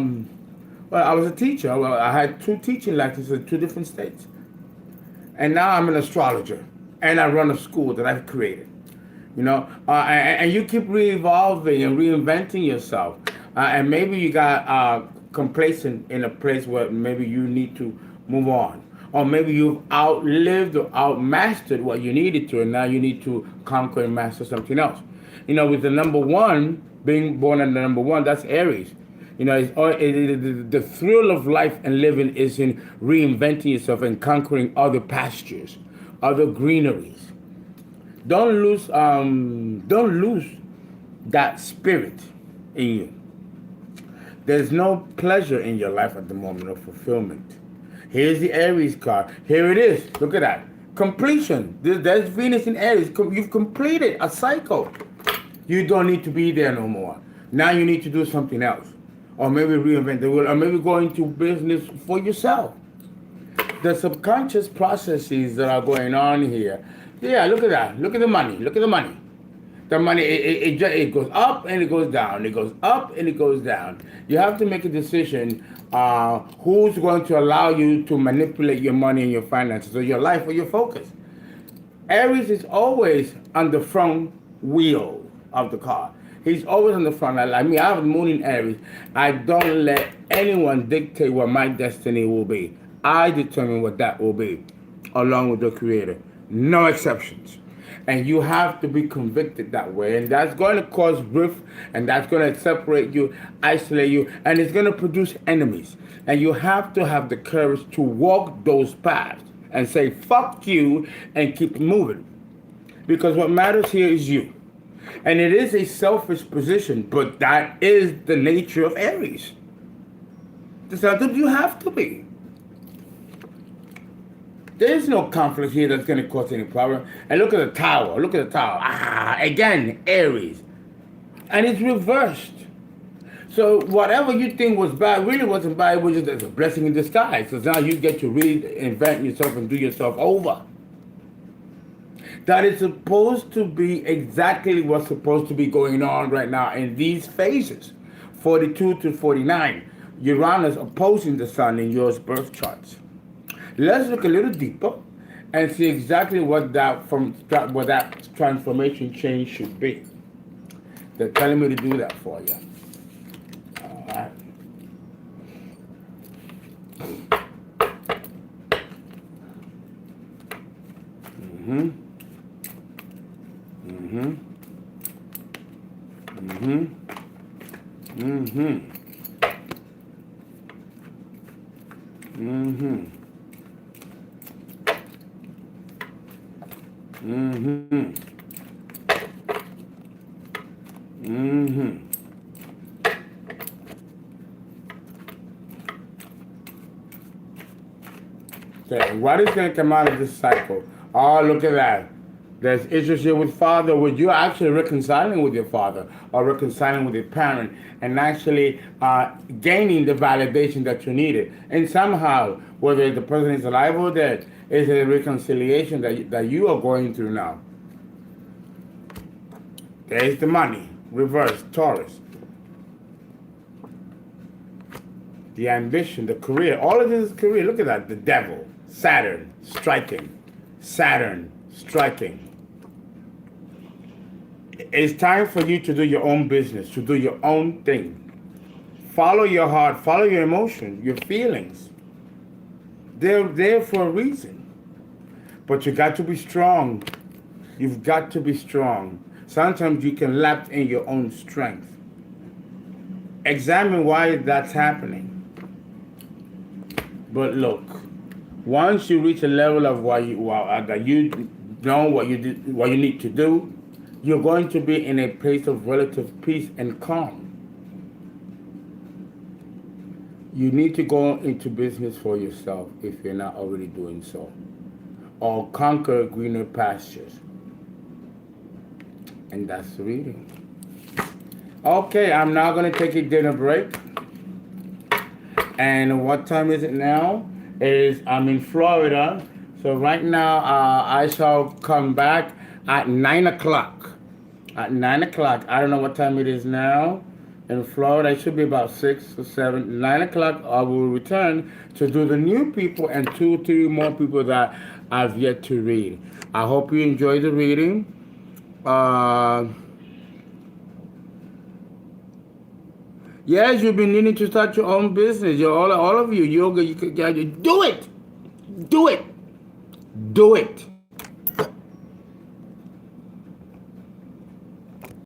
teacher. I had 2 teaching licenses in 2 different states. And now I'm an astrologer, and I run a school that I've created. And you keep re-evolving and reinventing yourself. And maybe you got complacent in a place where maybe you need to move on. Or maybe you've outlived or outmastered what you needed to, and now you need to conquer and master something else. With the number 1, being born at the number 1, that's Aries. The thrill of life and living is in reinventing yourself and conquering other pastures, other greeneries. Don't lose that spirit in you. There's no pleasure in your life at the moment of fulfillment. Here's the Aries card. Here it is. Look at that. Completion. There's Venus in Aries. You've completed a cycle. You don't need to be there no more. Now you need to do something else. Or maybe reinvent the wheel. Or maybe go into business for yourself. The subconscious processes that are going on here. Yeah, look at that. Look at the money. Look at the money. The money, it goes up and it goes down. It goes up and it goes down. You have to make a decision who's going to allow you to manipulate your money and your finances or your life or your focus. Aries is always on the front wheel of the car. He's always on the front. Like me, I have the moon in Aries. I don't let anyone dictate what my destiny will be. I determine what that will be, along with the Creator. No exceptions. And you have to be convicted that way. And that's going to cause rift, and that's going to separate you, isolate you, and it's going to produce enemies. And you have to have the courage to walk those paths and say, fuck you, and keep moving. Because what matters here is you. And it is a selfish position, but that is the nature of Aries. That's something you have to be. There is no conflict here that's going to cause any problem. And look at the tower. Look at the tower. Again, Aries. And it's reversed. So whatever you think was bad really wasn't bad. It was just a blessing in disguise. So now you get to reinvent yourself and do yourself over. That is supposed to be exactly what's supposed to be going on right now in these phases. 42 to 49. Uranus opposing the sun in your birth charts. Let's look a little deeper and see exactly what that transformation change should be. They're telling me to do that for you. All right. Mm-hmm. Mm-hmm. Mm-hmm. Mm-hmm. Mm-hmm. Mm-hmm. Mm-hmm. Okay, what is going to come out of this cycle? Oh, look at that. There's issues here with father, where you're actually reconciling with your father or reconciling with your parent and actually gaining the validation that you needed. And somehow, whether the person is alive or dead, it's a reconciliation that you are going through now. There's the money. Reverse, Taurus. The ambition, the career. All of this is career. Look at that. The devil. Saturn striking. Saturn striking. It's time for you to do your own business, to do your own thing. Follow your heart, follow your emotion, your feelings. They're there for a reason. But you got to be strong. You've got to be strong. Sometimes you can lapse in your own strength. Examine why that's happening. But look, once you reach a level of that you know what you need to do, you're going to be in a place of relative peace and calm. You need to go into business for yourself if you're not already doing so, or conquer greener pastures. And that's the reading. Okay, I'm now going to take a dinner break. And what time is it now? I'm in Florida. So right now I shall come back at 9 o'clock. At 9 o'clock. I don't know what time it is now. In Florida, it should be about 6 or 7. 9 o'clock, I will return to do the new people and 2 or 3 more people that I've yet to read. I hope you enjoy the reading. Yes, you've been needing to start your own business. You're all of you. You could do it. Do it. Do it.